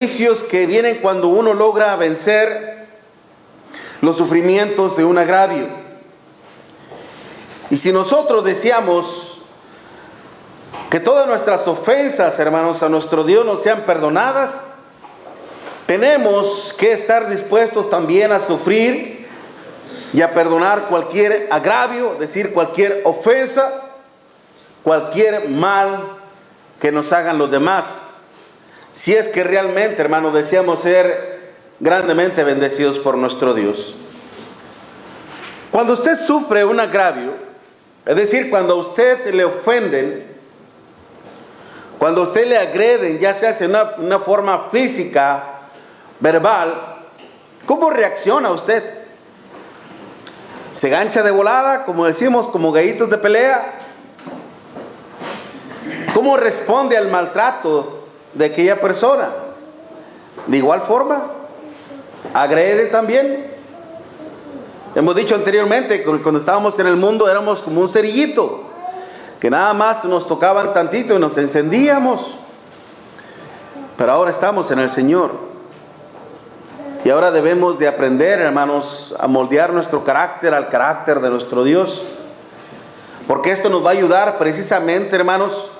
beneficios que vienen cuando uno logra vencer los sufrimientos de un agravio. Y si nosotros deseamos que todas nuestras ofensas, hermanos, a nuestro Dios nos sean perdonadas, tenemos que estar dispuestos también a sufrir y a perdonar cualquier agravio, es decir, cualquier ofensa, cualquier mal que nos hagan los demás. Si es que realmente, hermanos, deseamos ser grandemente bendecidos por nuestro Dios. Cuando usted sufre un agravio, es decir, cuando a usted le ofenden, cuando a usted le agreden, ya sea en una forma física, verbal, ¿cómo reacciona usted? ¿Se gancha de volada, como decimos, como gallitos de pelea? ¿Cómo responde al maltrato de aquella persona? De igual forma, agrede también. Hemos dicho anteriormente, cuando estábamos en el mundo éramos como un cerillito, que nada más nos tocaban tantito y nos encendíamos. Pero ahora estamos en el Señor. Y ahora debemos de aprender, hermanos, a moldear nuestro carácter al carácter de nuestro Dios. Porque esto nos va a ayudar precisamente, hermanos,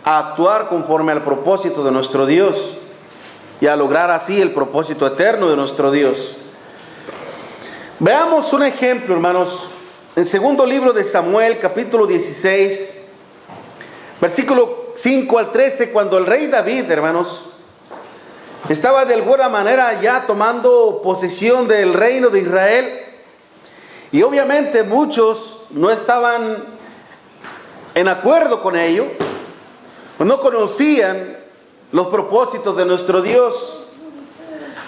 a actuar conforme al propósito de nuestro Dios y a lograr así el propósito eterno de nuestro Dios. Veamos un ejemplo, hermanos, en segundo libro de Samuel, capítulo 16, versículo 5 al 13, cuando el rey David, hermanos, estaba de alguna manera ya tomando posesión del reino de Israel, y obviamente muchos no estaban en acuerdo con ello, no conocían los propósitos de nuestro Dios,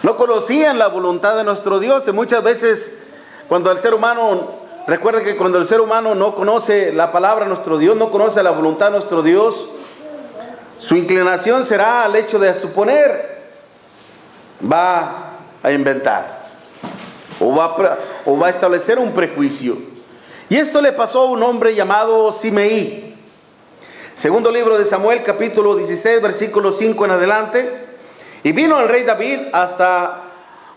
no conocían la voluntad de nuestro Dios. Y muchas veces cuando el ser humano, recuerda que cuando el ser humano no conoce la palabra de nuestro Dios, no conoce la voluntad de nuestro Dios, su inclinación será al hecho de suponer, va a inventar o va a establecer un prejuicio. Y esto le pasó a un hombre llamado Simeí. Segundo libro de Samuel, capítulo 16, versículo 5 en adelante. Y vino el rey David hasta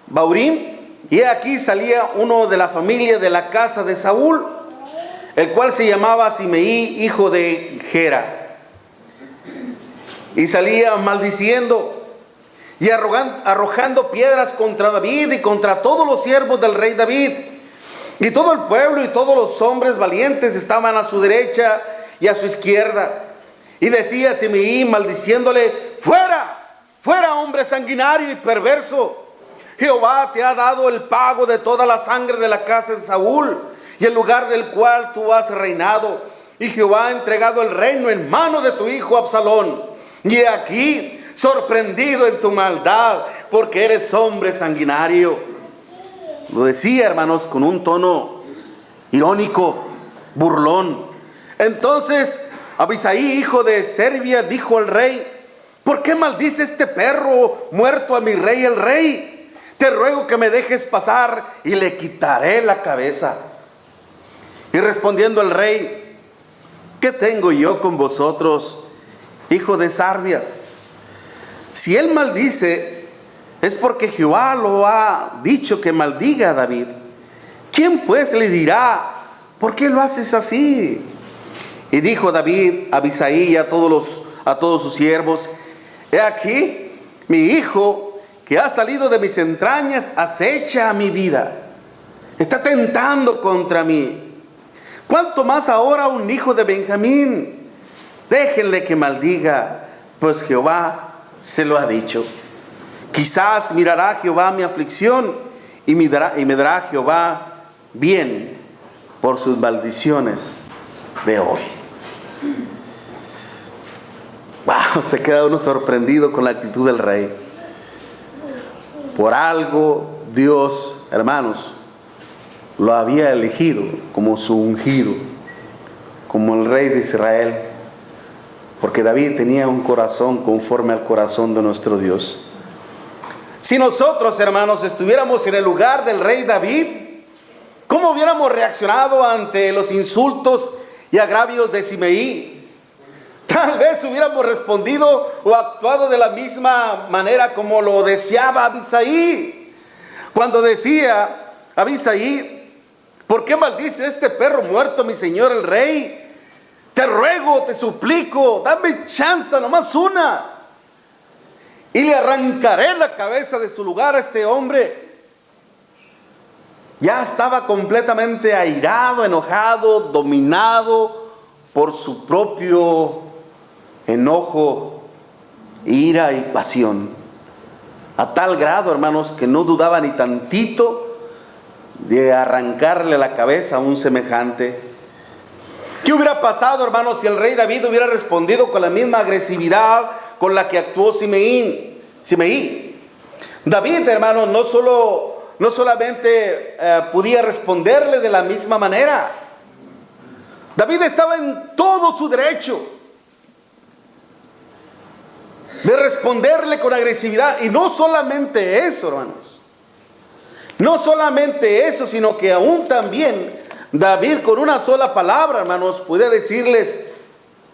Baurim, y aquí salía uno de la familia de la casa de Saúl, el cual se llamaba Simeí, hijo de Gera. Y salía maldiciendo y arrojando piedras contra David y contra todos los siervos del rey David. Y todo el pueblo y todos los hombres valientes estaban a su derecha y a su izquierda. Y decía Simeí, maldiciéndole: fuera, fuera, hombre sanguinario y perverso. Jehová te ha dado el pago de toda la sangre de la casa de Saúl y el lugar del cual tú has reinado. Y Jehová ha entregado el reino en mano de tu hijo Absalón. Y he aquí, sorprendido en tu maldad, porque eres hombre sanguinario. Lo decía, hermanos, con un tono irónico, burlón. Entonces Abisai, hijo de Serbia, dijo al rey: ¿por qué maldice este perro muerto a mi rey el rey? Te ruego que me dejes pasar y le quitaré la cabeza. Y respondiendo el rey: ¿qué tengo yo con vosotros, hijo de Sarvias? Si él maldice, es porque Jehová lo ha dicho que maldiga a David. ¿Quién pues le dirá: ¿por qué lo haces así? Y dijo David a Abisai y a todos sus siervos: he aquí, mi hijo que ha salido de mis entrañas acecha a mi vida, está tentando contra mí. ¿Cuánto más ahora un hijo de Benjamín? Déjenle que maldiga, pues Jehová se lo ha dicho. Quizás mirará Jehová mi aflicción y me dará Jehová bien por sus maldiciones de hoy. Wow, se queda uno sorprendido con la actitud del rey. Por algo Dios, hermanos, lo había elegido como su ungido, como el rey de Israel, porque David tenía un corazón conforme al corazón de nuestro Dios. Si nosotros, hermanos, estuviéramos en el lugar del rey David, ¿cómo hubiéramos reaccionado ante los insultos y agravios de Simeí? Tal vez hubiéramos respondido o actuado de la misma manera como lo deseaba Abisai. Cuando decía Abisai: ¿por qué maldice este perro muerto, mi señor el rey? Te ruego, te suplico, dame chance, nomás una, y le arrancaré la cabeza de su lugar a este hombre. Ya estaba completamente airado, enojado, dominado por su propio enojo, ira y pasión. A tal grado, hermanos, que no dudaba ni tantito de arrancarle la cabeza a un semejante. ¿Qué hubiera pasado, hermanos, si el rey David hubiera respondido con la misma agresividad con la que actuó Simei? David, hermanos, no solamente podía responderle de la misma manera. David estaba en todo su derecho de responderle con agresividad. Y no solamente eso, hermanos. No solamente eso, sino que aún también David, con una sola palabra, hermanos, podía decirles: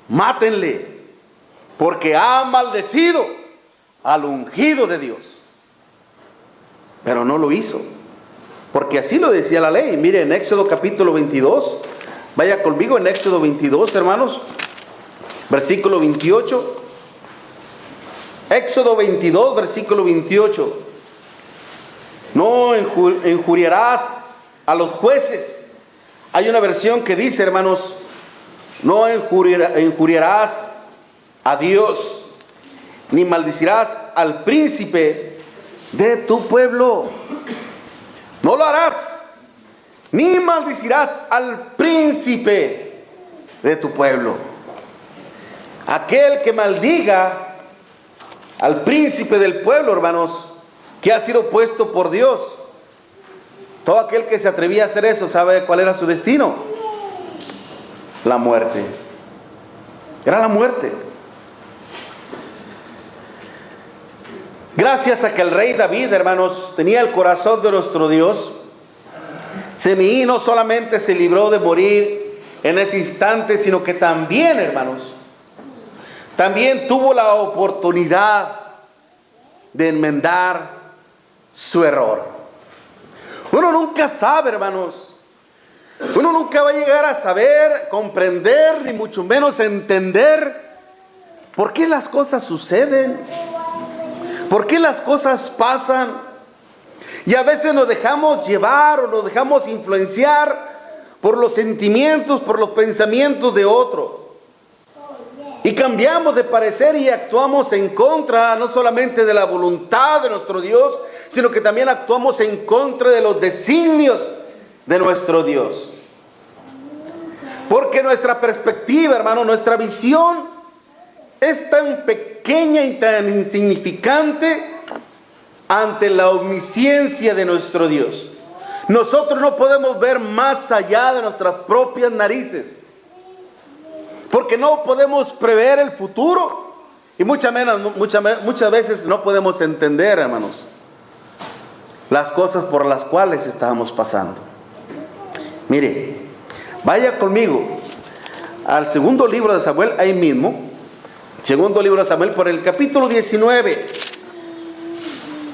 mátenle, porque ha maldecido al ungido de Dios. Pero no lo hizo, porque así lo decía la ley. Mire, en Éxodo capítulo 22, vaya conmigo en Éxodo 22, hermanos, versículo 28. Éxodo 22, versículo 28. No injuriarás a los jueces. Hay una versión que dice, hermanos: no injuriarás a Dios, ni maldecirás al príncipe de tu pueblo. No lo harás, ni maldecirás al príncipe de tu pueblo. Aquel que maldiga al príncipe del pueblo, hermanos, que ha sido puesto por Dios, todo aquel que se atrevía a hacer eso, ¿sabe cuál era su destino? La muerte. Era la muerte. Gracias a que el rey David, hermanos, tenía el corazón de nuestro Dios, Simei no solamente se libró de morir en ese instante, sino que también, hermanos, también tuvo la oportunidad de enmendar su error. Uno nunca sabe, hermanos. Uno nunca va a llegar a saber, comprender, ni mucho menos entender por qué las cosas suceden, por qué las cosas pasan. Y a veces nos dejamos llevar o nos dejamos influenciar por los sentimientos, por los pensamientos de otro. Y cambiamos de parecer y actuamos en contra, no solamente de la voluntad de nuestro Dios, sino que también actuamos en contra de los designios de nuestro Dios. Porque nuestra perspectiva, hermano, nuestra visión es tan pequeña y tan insignificante ante la omnisciencia de nuestro Dios. Nosotros no podemos ver más allá de nuestras propias narices, porque no podemos prever el futuro y muchas veces no podemos entender, hermanos, las cosas por las cuales estamos pasando. Mire, vaya conmigo al segundo libro de Samuel, ahí mismo, segundo libro de Samuel, por el capítulo 19,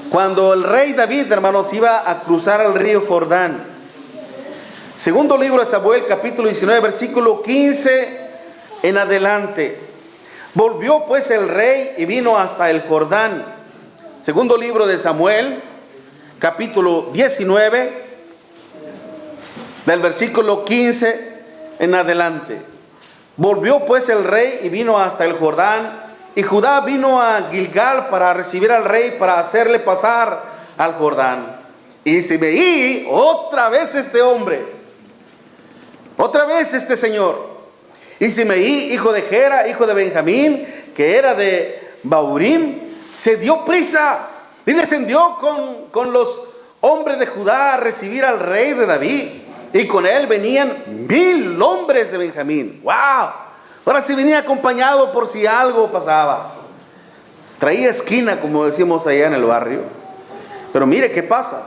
cuando el rey David, hermanos, iba a cruzar el río Jordán. Segundo libro de Samuel, capítulo 19, versículo 15 en adelante. Volvió pues el rey y vino hasta el Jordán. Segundo libro de Samuel, capítulo 19, del versículo 15 en adelante. Volvió pues el rey y vino hasta el Jordán, y Judá vino a Gilgal para recibir al rey, para hacerle pasar al Jordán. Y Simei, otra vez este hombre, otra vez este señor. Y Simei, hijo de Gera, hijo de Benjamín, que era de Bahurim, se dio prisa y descendió con los hombres de Judá a recibir al rey de David. Y con él venían 1000 hombres de Benjamín. ¡Wow! Ahora sí venía acompañado por si algo pasaba. Traía esquina, como decimos allá en el barrio. Pero mire qué pasa.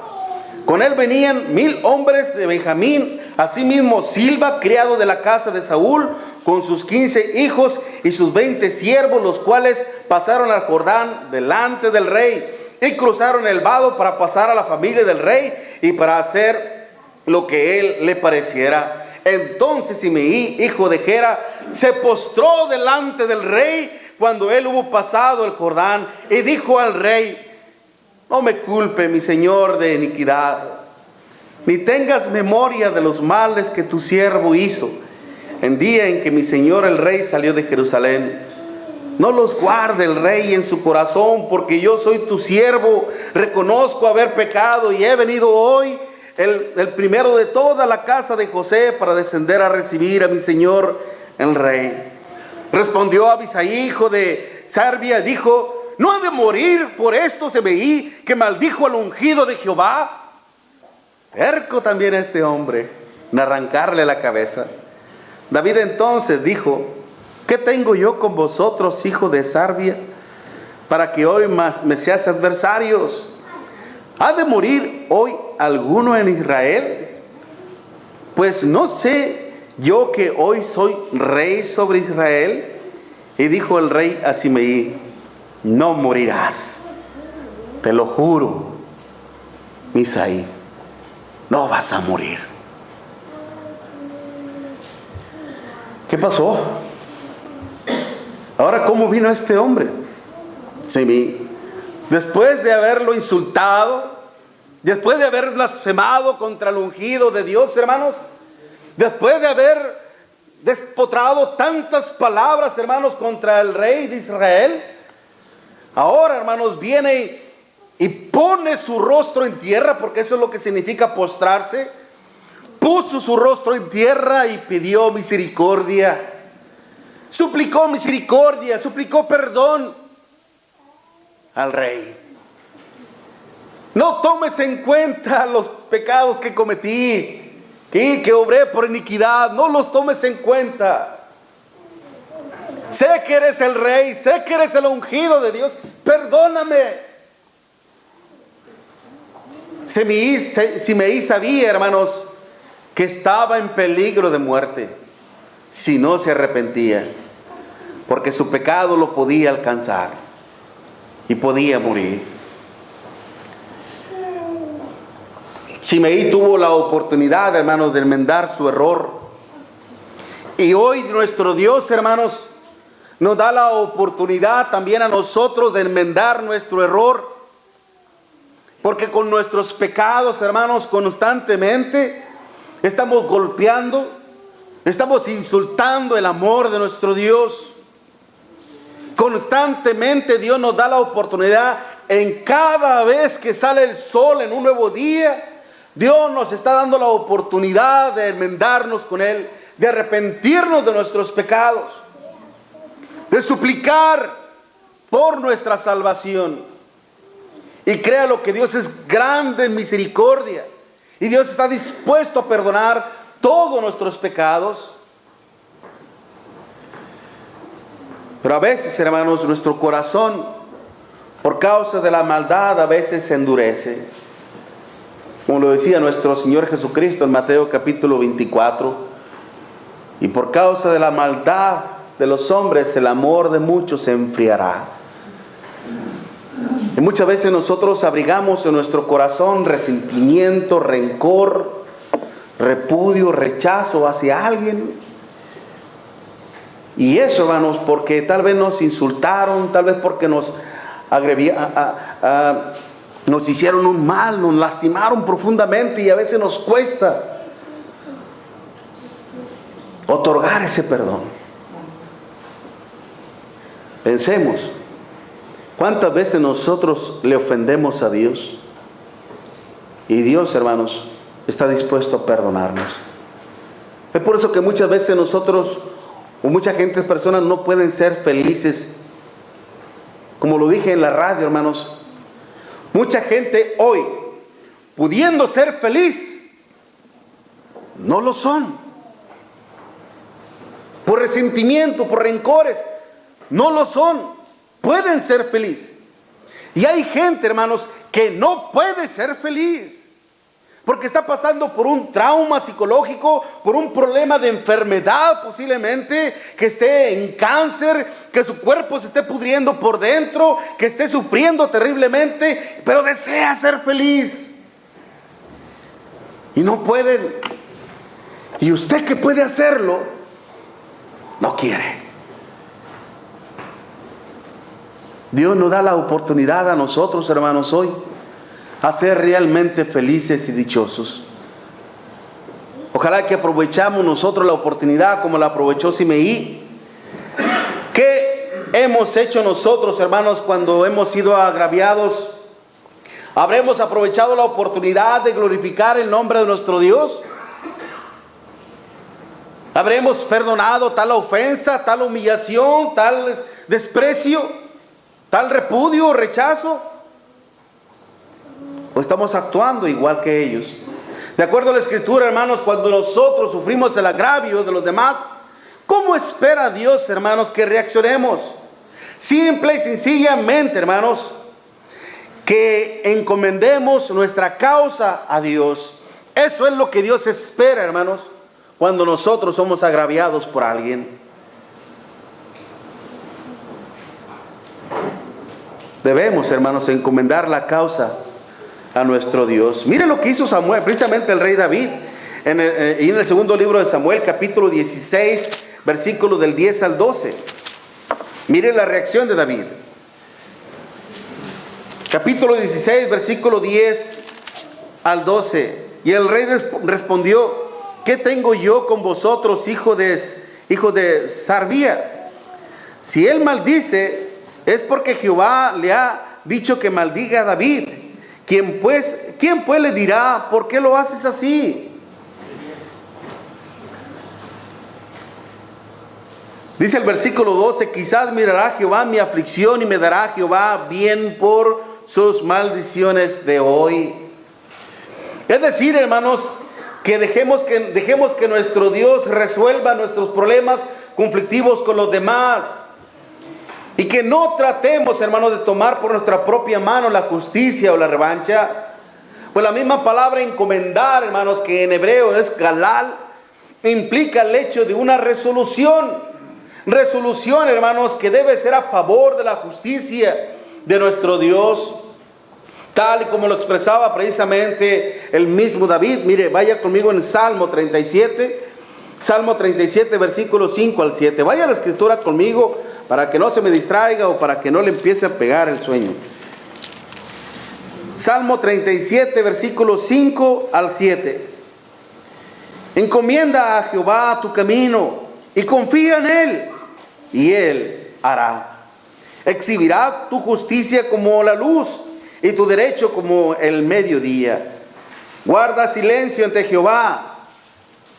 Con él venían 1000 hombres de Benjamín, asimismo Silba, criado de la casa de Saúl, con sus 15 hijos, y sus 20 siervos, los cuales pasaron al Jordán delante del rey y cruzaron el vado para pasar a la familia del rey y para hacer lo que él le pareciera. Entonces Simei, hijo de Gera, se postró delante del rey cuando él hubo pasado el Jordán y dijo al rey: no me culpe, mi señor, de iniquidad, ni tengas memoria de los males que tu siervo hizo en día en que mi señor el rey salió de Jerusalén. No los guarde el rey en su corazón, porque yo soy tu siervo, reconozco haber pecado y he venido hoy, el primero de toda la casa de José, para descender a recibir a mi señor el rey. Respondió Abisai, hijo de Sarbia, dijo: ¿no ha de morir por esto Simei, que maldijo al ungido de Jehová? Terco también este hombre en arrancarle la cabeza. David entonces dijo: ¿qué tengo yo con vosotros, hijo de Sarbia, para que hoy me seas adversarios? ¿Ha de morir hoy alguno en Israel? Pues no sé yo que hoy soy rey sobre Israel. Y dijo el rey a Simei: no morirás, te lo juro, Misai, no vas a morir. ¿Qué pasó? Ahora, ¿cómo vino este hombre? Simei, después de haberlo insultado, después de haber blasfemado contra el ungido de Dios, hermanos, después de haber despotrado tantas palabras, hermanos, contra el rey de Israel, ahora, hermanos, viene y pone su rostro en tierra, porque eso es lo que significa postrarse. Puso su rostro en tierra y pidió misericordia. Suplicó misericordia, suplicó perdón al rey. No tomes en cuenta los pecados que cometí y que obré por iniquidad, no los tomes en cuenta. Sé que eres el rey, sé que eres el ungido de Dios, perdóname. Simei sabía, hermanos, que estaba en peligro de muerte si no se arrepentía, porque su pecado lo podía alcanzar y podía morir. Simei tuvo la oportunidad, hermanos, de enmendar su error. Y hoy nuestro Dios, hermanos, nos da la oportunidad también a nosotros de enmendar nuestro error. Porque con nuestros pecados, hermanos, constantemente estamos golpeando, estamos insultando el amor de nuestro Dios. Constantemente Dios nos da la oportunidad, en cada vez que sale el sol en un nuevo día, Dios nos está dando la oportunidad de enmendarnos con Él, de arrepentirnos de nuestros pecados, de suplicar por nuestra salvación. Y créalo que Dios es grande en misericordia y Dios está dispuesto a perdonar todos nuestros pecados. Pero a veces, hermanos, nuestro corazón, por causa de la maldad, a veces se endurece. Como lo decía nuestro Señor Jesucristo en Mateo capítulo 24. Y por causa de la maldad de los hombres, el amor de muchos se enfriará. Y muchas veces nosotros abrigamos en nuestro corazón resentimiento, rencor, repudio, rechazo hacia alguien. Y eso, hermanos, porque tal vez nos insultaron, tal vez porque nos nos hicieron un mal, nos lastimaron profundamente y a veces nos cuesta otorgar ese perdón. Pensemos, ¿cuántas veces nosotros le ofendemos a Dios? Y Dios, hermanos, está dispuesto a perdonarnos. Es por eso que muchas veces nosotros, o mucha gente, personas no pueden ser felices. Como lo dije en la radio, hermanos, mucha gente hoy, pudiendo ser feliz, no lo son. Por resentimiento, por rencores, no lo son. Pueden ser feliz. Y hay gente, hermanos, que no puede ser feliz. porque está pasando por un trauma psicológico, por un problema de enfermedad posiblemente, que esté en cáncer, que su cuerpo se esté pudriendo por dentro, que esté sufriendo terriblemente, pero desea ser feliz. Y no pueden. Y usted que puede hacerlo, no quiere. Dios nos da la oportunidad a nosotros, hermanos, hoy a ser realmente felices y dichosos. Ojalá que aprovechamos nosotros la oportunidad como la aprovechó Simeí. ¿Qué hemos hecho nosotros, hermanos, cuando hemos sido agraviados? ¿Habremos aprovechado la oportunidad de glorificar el nombre de nuestro Dios? ¿Habremos perdonado tal ofensa, tal humillación, tal desprecio, tal repudio o rechazo? ¿O estamos actuando igual que ellos? De acuerdo a la Escritura, hermanos, cuando nosotros sufrimos el agravio de los demás, ¿cómo espera Dios, hermanos, que reaccionemos? Simple y sencillamente, hermanos, que encomendemos nuestra causa a Dios. Eso es lo que Dios espera, hermanos, cuando nosotros somos agraviados por alguien. Debemos, hermanos, encomendar la causa a nuestro Dios. Mire lo que hizo Samuel, precisamente el rey David, en el segundo libro de Samuel, capítulo 16, versículos del 10 al 12. Mire la reacción de David. Capítulo 16, versículo 10 al 12. Y el rey respondió: ¿qué tengo yo con vosotros, hijo de Sarbía? Si él maldice, es porque Jehová le ha dicho que maldiga a David. ¿Quién pues le dirá, por qué lo haces así? Dice el versículo 12: quizás mirará Jehová mi aflicción y me dará Jehová bien por sus maldiciones de hoy. Es decir, hermanos, que dejemos que nuestro Dios resuelva nuestros problemas conflictivos con los demás. Y que no tratemos, hermanos, de tomar por nuestra propia mano la justicia o la revancha. Pues la misma palabra encomendar, hermanos, que en hebreo es galal, implica el hecho de una resolución. Resolución, hermanos, que debe ser a favor de la justicia de nuestro Dios. Tal y como lo expresaba precisamente el mismo David. Mire, vaya conmigo en Salmo 37. Salmo 37, versículos 5 al 7. Vaya a la escritura conmigo para que no se me distraiga o para que no le empiece a pegar el sueño. Salmo 37, versículos 5 al 7. Encomienda a Jehová tu camino y confía en Él, y Él hará. Exhibirá tu justicia como la luz y tu derecho como el mediodía. Guarda silencio ante Jehová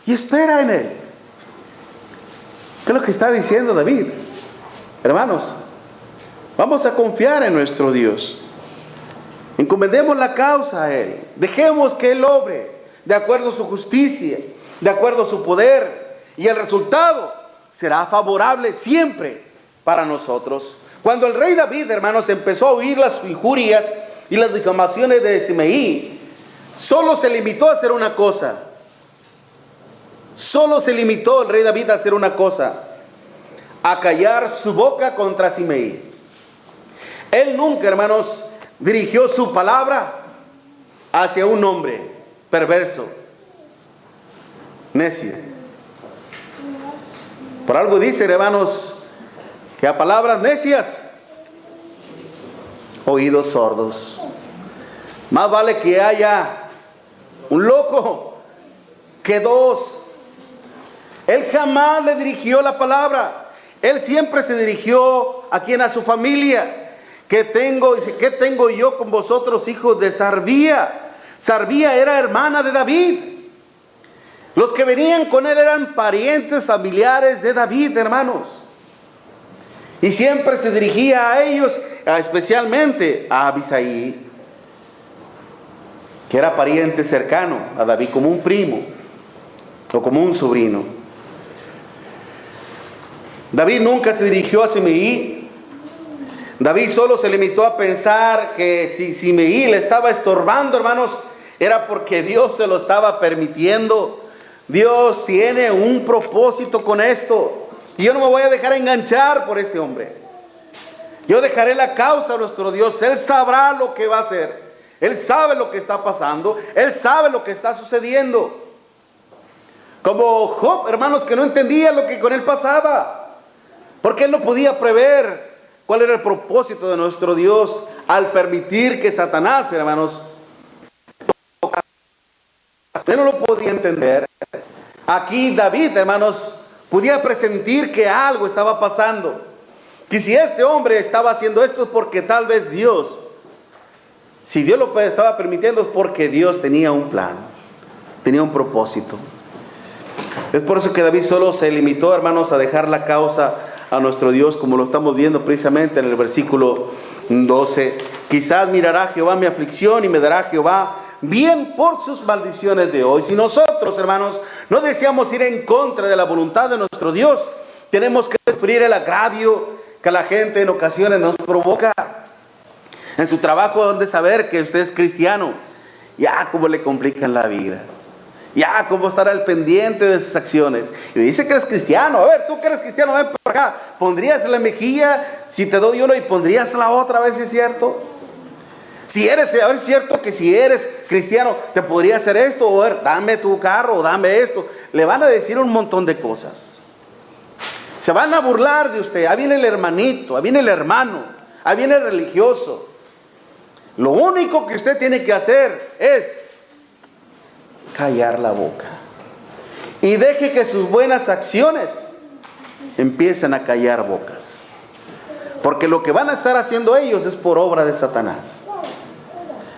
y espera en Él. ¿Qué es lo que está diciendo David? Hermanos, vamos a confiar en nuestro Dios. Encomendemos la causa a Él. Dejemos que Él obre de acuerdo a su justicia, de acuerdo a su poder. Y el resultado será favorable siempre para nosotros. Cuando el rey David, hermanos, empezó a oír las injurias y las difamaciones de Simeí, solo se limitó a hacer una cosa. Solo se limitó el rey David a hacer una cosa: a callar su boca contra Simeí. Él nunca, hermanos, dirigió su palabra hacia un hombre perverso, necio. Por algo dicen, hermanos, que a palabras necias, oídos sordos. Más vale que haya un loco que dos. Él jamás le dirigió la palabra. Él siempre se dirigió a quien, a su familia. ¿Qué tengo yo con vosotros, hijos de Sarbía? Sarbía era hermana de David. Los que venían con él eran parientes familiares de David, hermanos. Y siempre se dirigía a ellos, especialmente a Abisai, que era pariente cercano a David, como un primo o como un sobrino. David nunca se dirigió a Simeí. David solo se limitó a pensar que si Simeí le estaba estorbando, hermanos, era porque Dios se lo estaba permitiendo. Dios tiene un propósito con esto. Y yo no me voy a dejar enganchar por este hombre. Yo dejaré la causa a nuestro Dios. Él sabrá lo que va a hacer. Él sabe lo que está pasando. Él sabe lo que está sucediendo. Como Job, hermanos, que no entendía lo que con él pasaba. Porque él no podía prever cuál era el propósito de nuestro Dios al permitir que Satanás, hermanos, él no lo podía entender. Aquí David, hermanos, podía presentir que algo estaba pasando. Que si este hombre estaba haciendo esto es porque tal vez Dios, si Dios lo estaba permitiendo es porque Dios tenía un plan, tenía un propósito. Es por eso que David solo se limitó, hermanos, a dejar la causa a nuestro Dios, como lo estamos viendo precisamente en el versículo 12. Quizás mirará Jehová mi aflicción y me dará Jehová bien por sus maldiciones de hoy. Si nosotros, hermanos, no deseamos ir en contra de la voluntad de nuestro Dios, tenemos que sufrir el agravio que la gente en ocasiones nos provoca. En su trabajo, donde saber que usted es cristiano, ya como le complican la vida. Ya, ¿cómo estar al pendiente de sus acciones? Y me dice que eres cristiano. A ver, tú que eres cristiano, ven por acá. ¿Pondrías la mejilla si te doy uno y pondrías la otra? A ver si es cierto. A ver si es cierto que si eres cristiano, te podría hacer esto. O ver, dame tu carro, o dame esto. Le van a decir un montón de cosas. Se van a burlar de usted. Ahí viene el hermanito, ahí viene el hermano, ahí viene el religioso. Lo único que usted tiene que hacer es callar la boca y deje que sus buenas acciones empiecen a callar bocas, porque lo que van a estar haciendo ellos es por obra de Satanás.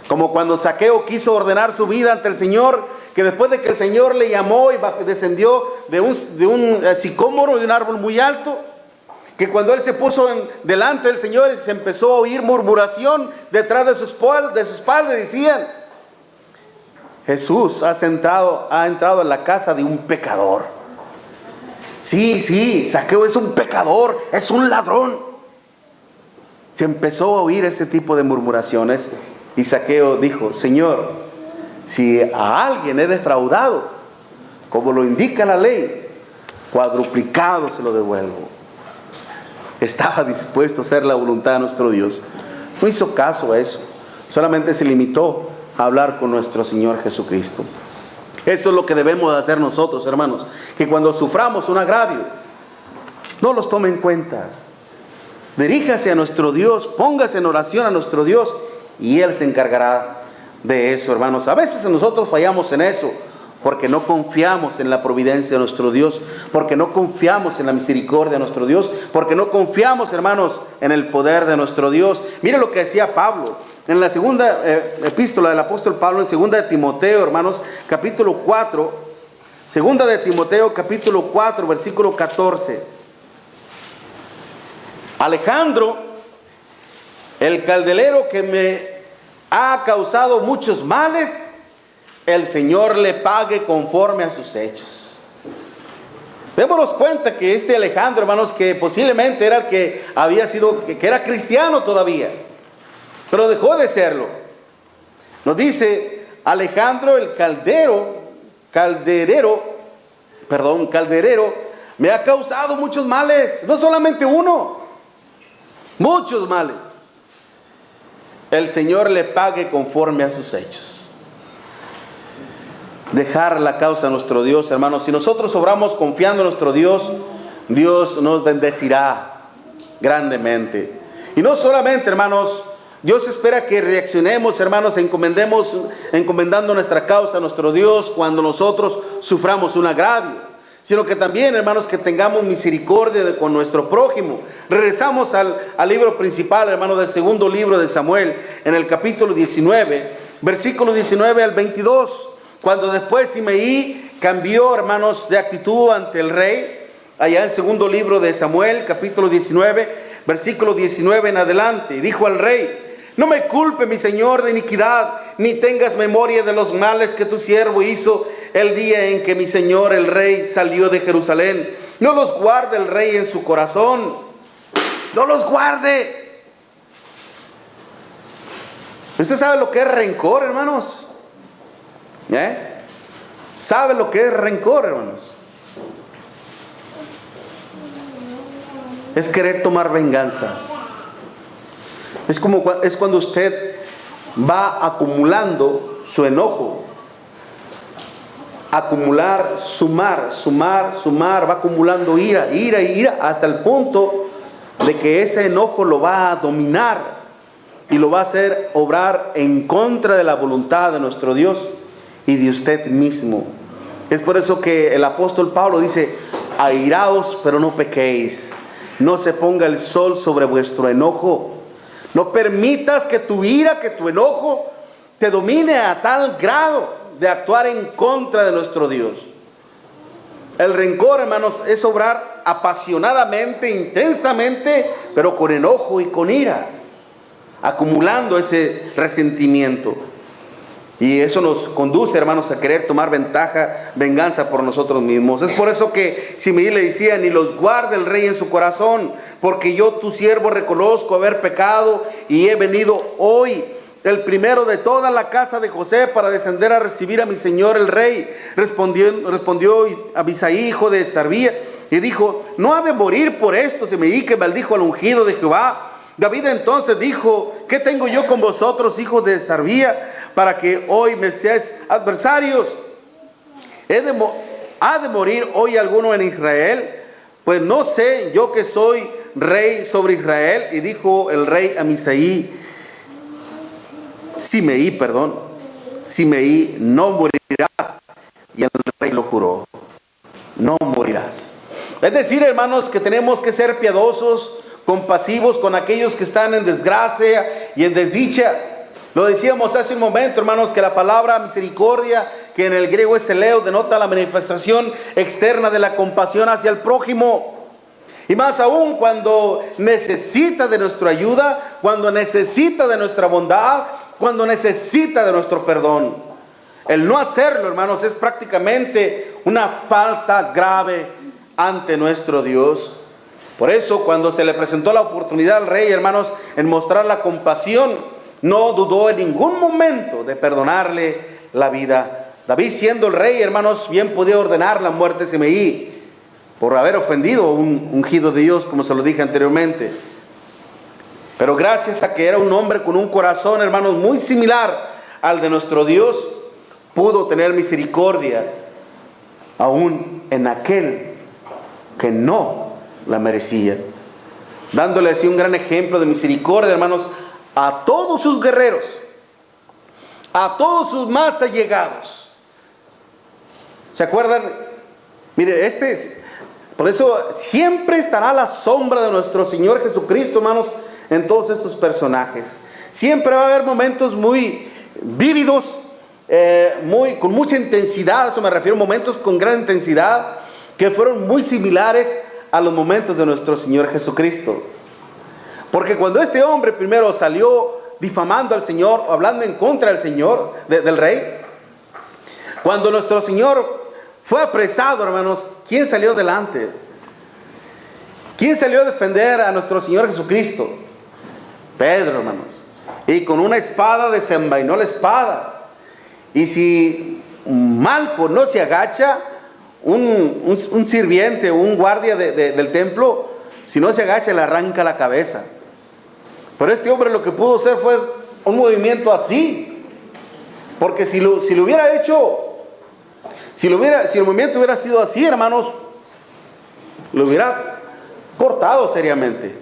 Como cuando Zaqueo quiso ordenar su vida ante el Señor, que después de que el Señor le llamó y descendió de un sicómoro, de un árbol muy alto, que cuando él se puso delante del Señor y se empezó a oír murmuración detrás de sus espaldas, decían: Jesús ha entrado en la casa de un pecador. Sí, Zaqueo es un pecador, es un ladrón. Se empezó a oír ese tipo de murmuraciones y Zaqueo dijo: Señor, si a alguien he defraudado, como lo indica la ley, cuadruplicado se lo devuelvo. Estaba dispuesto a hacer la voluntad de nuestro Dios. No hizo caso a eso, solamente se limitó a hablar con nuestro Señor Jesucristo. Eso es lo que debemos hacer nosotros, hermanos, que cuando suframos un agravio, no los tome en cuenta. Diríjase a nuestro Dios, póngase en oración a nuestro Dios y Él se encargará de eso, hermanos. A veces nosotros fallamos en eso porque no confiamos en la providencia de nuestro Dios, porque no confiamos en la misericordia de nuestro Dios, porque no confiamos, hermanos, en el poder de nuestro Dios. Mire lo que decía Pablo en la segunda epístola del apóstol Pablo, en segunda de Timoteo, hermanos, capítulo 4, segunda de Timoteo, capítulo 4, versículo 14. Alejandro, el caldelero que me ha causado muchos males, el Señor le pague conforme a sus hechos. Démonos cuenta que este Alejandro, hermanos, que posiblemente era el que había sido, que era cristiano todavía, pero dejó de serlo. Nos dice Alejandro, el calderero, me ha causado muchos males, no solamente uno, muchos males. El Señor le pague conforme a sus hechos. Dejar la causa a nuestro Dios, hermanos. Si nosotros obramos confiando en nuestro Dios, Dios nos bendecirá grandemente. Y no solamente, hermanos, Dios espera que reaccionemos, hermanos, encomendando nuestra causa a nuestro Dios cuando nosotros suframos un agravio, sino que también, hermanos, que tengamos misericordia con nuestro prójimo. Regresamos al libro principal, hermanos, del segundo libro de Samuel, en el capítulo 19, versículo 19 al 22. Cuando después Simei cambió, hermanos, de actitud ante el rey, allá en el segundo libro de Samuel, capítulo 19, versículo 19 en adelante, dijo al rey: no me culpe, mi señor, de iniquidad, ni tengas memoria de los males que tu siervo hizo el día en que mi señor el rey salió de Jerusalén. No los guarde el rey en su corazón, no los guarde. ¿Usted sabe lo que es rencor, hermanos? ¿Sabe lo que es rencor, hermanos? Es querer tomar venganza. Es cuando usted va acumulando su enojo. Acumular, sumar, va acumulando ira, hasta el punto de que ese enojo lo va a dominar y lo va a hacer obrar en contra de la voluntad de nuestro Dios y de usted mismo. Es por eso que el apóstol Pablo dice: airaos, pero no pequéis. No se ponga el sol sobre vuestro enojo. No permitas que tu ira, que tu enojo te domine a tal grado de actuar en contra de nuestro Dios. El rencor, hermanos, es obrar apasionadamente, intensamente, pero con enojo y con ira, acumulando ese resentimiento. Y eso nos conduce, hermanos, a querer tomar venganza por nosotros mismos. Es por eso que Simei le decía: ni los guarde el rey en su corazón, porque yo, tu siervo, reconozco haber pecado y he venido hoy, el primero de toda la casa de José, para descender a recibir a mi señor el rey. Respondió Abisai, hijo de Sarbía, y dijo: no ha de morir por esto Simei, que maldijo al ungido de Jehová. David entonces dijo: ¿qué tengo yo con vosotros, hijos de Sarbía, para que hoy me seáis adversarios? ¿Ha de morir hoy alguno en Israel? Pues no sé yo que soy rey sobre Israel. Y dijo el rey a Simei, no morirás. Y el rey lo juró: no morirás. Es decir, hermanos, que tenemos que ser piadosos, compasivos con aquellos que están en desgracia y en desdicha. Lo decíamos hace un momento, hermanos, que la palabra misericordia, que en el griego es eleo, denota la manifestación externa de la compasión hacia el prójimo. Y más aún cuando necesita de nuestra ayuda, cuando necesita de nuestra bondad, cuando necesita de nuestro perdón. El no hacerlo, hermanos, es prácticamente una falta grave ante nuestro Dios. Por eso, cuando se le presentó la oportunidad al rey, hermanos, en mostrar la compasión, no dudó en ningún momento de perdonarle la vida. David, siendo el rey, hermanos, bien podía ordenar la muerte de Simei por haber ofendido a un ungido de Dios, como se lo dije anteriormente. Pero gracias a que era un hombre con un corazón, hermanos, muy similar al de nuestro Dios, pudo tener misericordia aún en aquel que no la merecía, dándole así un gran ejemplo de misericordia, hermanos, a todos sus guerreros, a todos sus más allegados. ¿Se acuerdan? Mire, por eso siempre estará la sombra de nuestro Señor Jesucristo, hermanos, en todos estos personajes. Siempre va a haber momentos muy vívidos, con mucha intensidad, a eso me refiero, momentos con gran intensidad, que fueron muy similares a los momentos de nuestro Señor Jesucristo. Porque cuando este hombre primero salió difamando al Señor, hablando en contra del Señor, del rey, cuando nuestro Señor fue apresado, hermanos, ¿quién salió delante? ¿Quién salió a defender a nuestro Señor Jesucristo? Pedro, hermanos. Y con una espada desenvainó la espada. Y si Malco no se agacha, un sirviente, un guardia del templo, si no se agacha, le arranca la cabeza. Pero este hombre lo que pudo hacer fue un movimiento así. Porque si lo hubiera hecho, si el movimiento hubiera sido así, hermanos, lo hubiera cortado seriamente.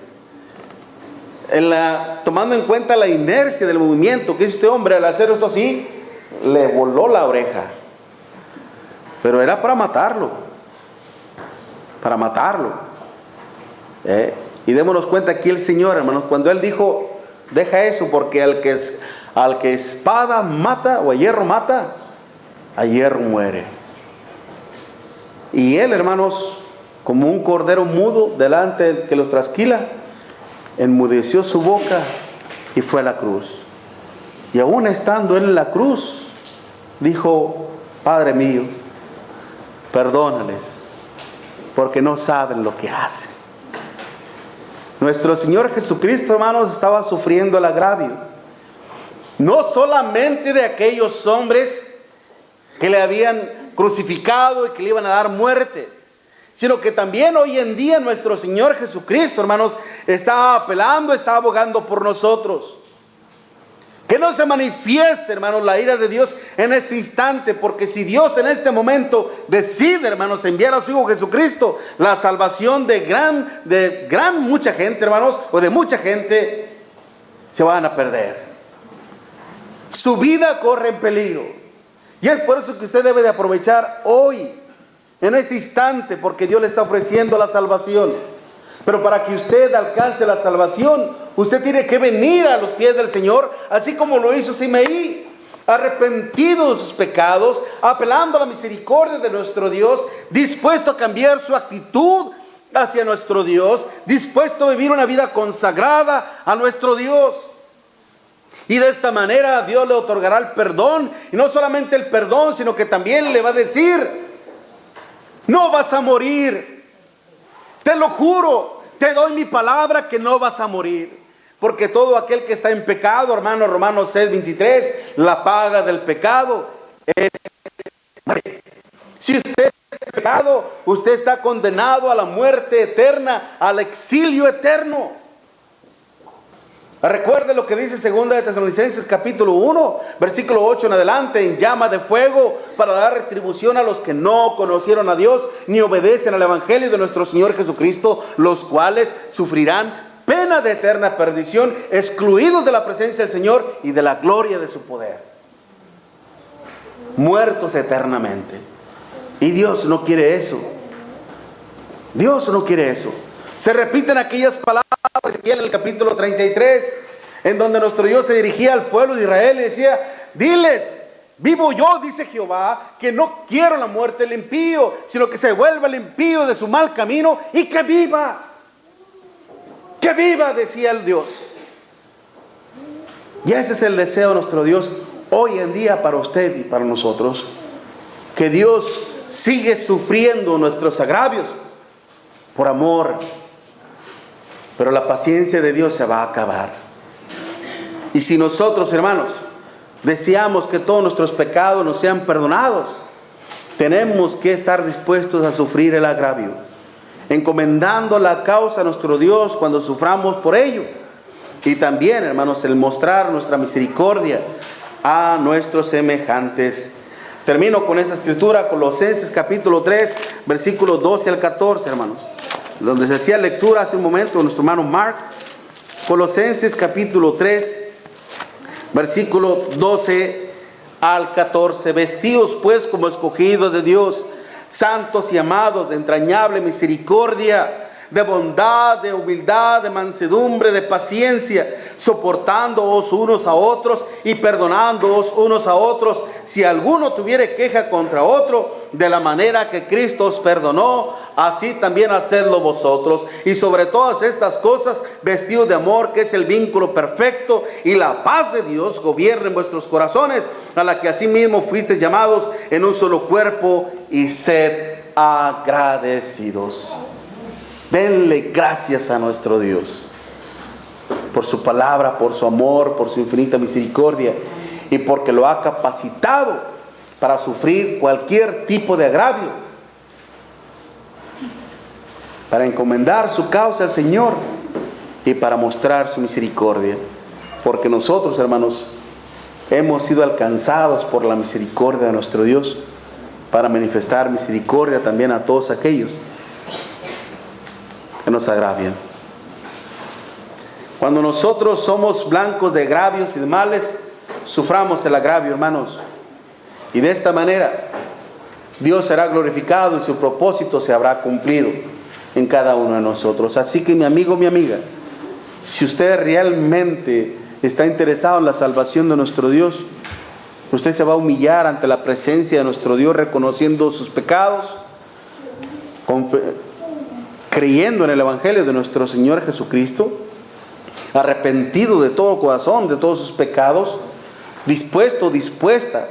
Tomando en cuenta la inercia del movimiento que hizo este hombre, al hacer esto así, le voló la oreja. Pero era para matarlo. Para matarlo. Y démonos cuenta aquí el Señor, hermanos, cuando Él dijo: deja eso, porque al que espada mata o a hierro mata, a hierro muere. Y Él, hermanos, como un cordero mudo delante del que los trasquila, enmudeció su boca y fue a la cruz. Y aún estando Él en la cruz, dijo: Padre mío, perdónales, porque no saben lo que hacen. Nuestro Señor Jesucristo, hermanos, estaba sufriendo el agravio, no solamente de aquellos hombres que le habían crucificado y que le iban a dar muerte, sino que también hoy en día nuestro Señor Jesucristo, hermanos, está apelando, está abogando por nosotros. Que no se manifieste, hermanos, la ira de Dios en este instante, porque si Dios en este momento decide, hermanos, enviar a su Hijo Jesucristo, la salvación de gran mucha gente, hermanos, o de mucha gente, se van a perder. Su vida corre en peligro. Y es por eso que usted debe de aprovechar hoy, en este instante, porque Dios le está ofreciendo la salvación. Pero para que usted alcance la salvación, usted tiene que venir a los pies del Señor, así como lo hizo Simeí, arrepentido de sus pecados, apelando a la misericordia de nuestro Dios, dispuesto a cambiar su actitud hacia nuestro Dios, dispuesto a vivir una vida consagrada a nuestro Dios. Y de esta manera Dios le otorgará el perdón, y no solamente el perdón, sino que también le va a decir: no vas a morir. Te lo juro, te doy mi palabra que no vas a morir. Porque todo aquel que está en pecado, hermano, Romanos 6:23, la paga del pecado es muerte. Si usted está en pecado, usted está condenado a la muerte eterna, al exilio eterno. Recuerde lo que dice 2 de Tesalonicenses capítulo 1, versículo 8 en adelante: en llama de fuego para dar retribución a los que no conocieron a Dios ni obedecen al evangelio de nuestro Señor Jesucristo, los cuales sufrirán pena de eterna perdición, excluidos de la presencia del Señor y de la gloria de su poder. Muertos eternamente. Y Dios no quiere eso. Dios no quiere eso. Se repiten aquellas palabras aquí en el capítulo 33, en donde nuestro Dios se dirigía al pueblo de Israel y decía: diles, vivo yo, dice Jehová, que no quiero la muerte del impío, sino que se vuelva el impío de su mal camino y que viva. Que viva, decía el Dios. Y ese es el deseo de nuestro Dios hoy en día para usted y para nosotros. Que Dios sigue sufriendo nuestros agravios por amor. Pero la paciencia de Dios se va a acabar. Y si nosotros, hermanos, deseamos que todos nuestros pecados nos sean perdonados, tenemos que estar dispuestos a sufrir el agravio, encomendando la causa a nuestro Dios cuando suframos por ello. Y también, hermanos, el mostrar nuestra misericordia a nuestros semejantes. Termino con esta escritura, Colosenses capítulo 3, versículos 12 al 14, hermanos, donde se hacía lectura hace un momento nuestro hermano Mark. Colosenses capítulo 3, versículo 12 al 14. Vestidos pues como escogidos de Dios, santos y amados, de entrañable misericordia, de bondad, de humildad, de mansedumbre, de paciencia, soportándoos unos a otros y perdonándoos unos a otros, si alguno tuviere queja contra otro, de la manera que Cristo os perdonó, así también hacedlo vosotros. Y sobre todas estas cosas, vestidos de amor, que es el vínculo perfecto, y la paz de Dios gobierne en vuestros corazones, a la que asimismo fuisteis llamados en un solo cuerpo, y sed agradecidos. Denle gracias a nuestro Dios por su palabra, por su amor, por su infinita misericordia, y porque lo ha capacitado para sufrir cualquier tipo de agravio, para encomendar su causa al Señor y para mostrar su misericordia. Porque nosotros, hermanos, hemos sido alcanzados por la misericordia de nuestro Dios para manifestar misericordia también a todos aquellos que nos agravian. Cuando nosotros somos blancos de agravios y de males, suframos el agravio, hermanos, y de esta manera Dios será glorificado y su propósito se habrá cumplido en cada uno de nosotros. Así que, mi amigo, mi amiga, si usted realmente está interesado en la salvación de nuestro Dios, usted se va a humillar ante la presencia de nuestro Dios, reconociendo sus pecados, creyendo en el evangelio de nuestro Señor Jesucristo, arrepentido de todo corazón de todos sus pecados, dispuesta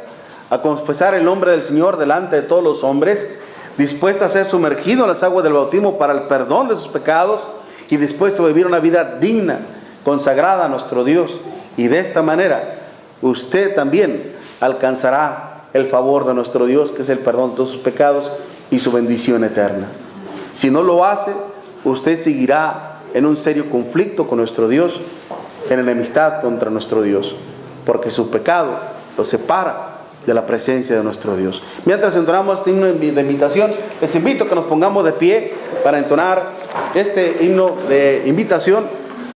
a confesar el nombre del Señor delante de todos los hombres, dispuesta a ser sumergido en las aguas del bautismo para el perdón de sus pecados, y dispuesto a vivir una vida digna, consagrada a nuestro Dios. Y de esta manera usted también alcanzará el favor de nuestro Dios, que es el perdón de todos sus pecados y su bendición eterna. Si no lo hace, usted seguirá en un serio conflicto con nuestro Dios, en enemistad contra nuestro Dios, porque su pecado lo separa de la presencia de nuestro Dios. Mientras entonamos este himno de invitación, les invito a que nos pongamos de pie para entonar este himno de invitación.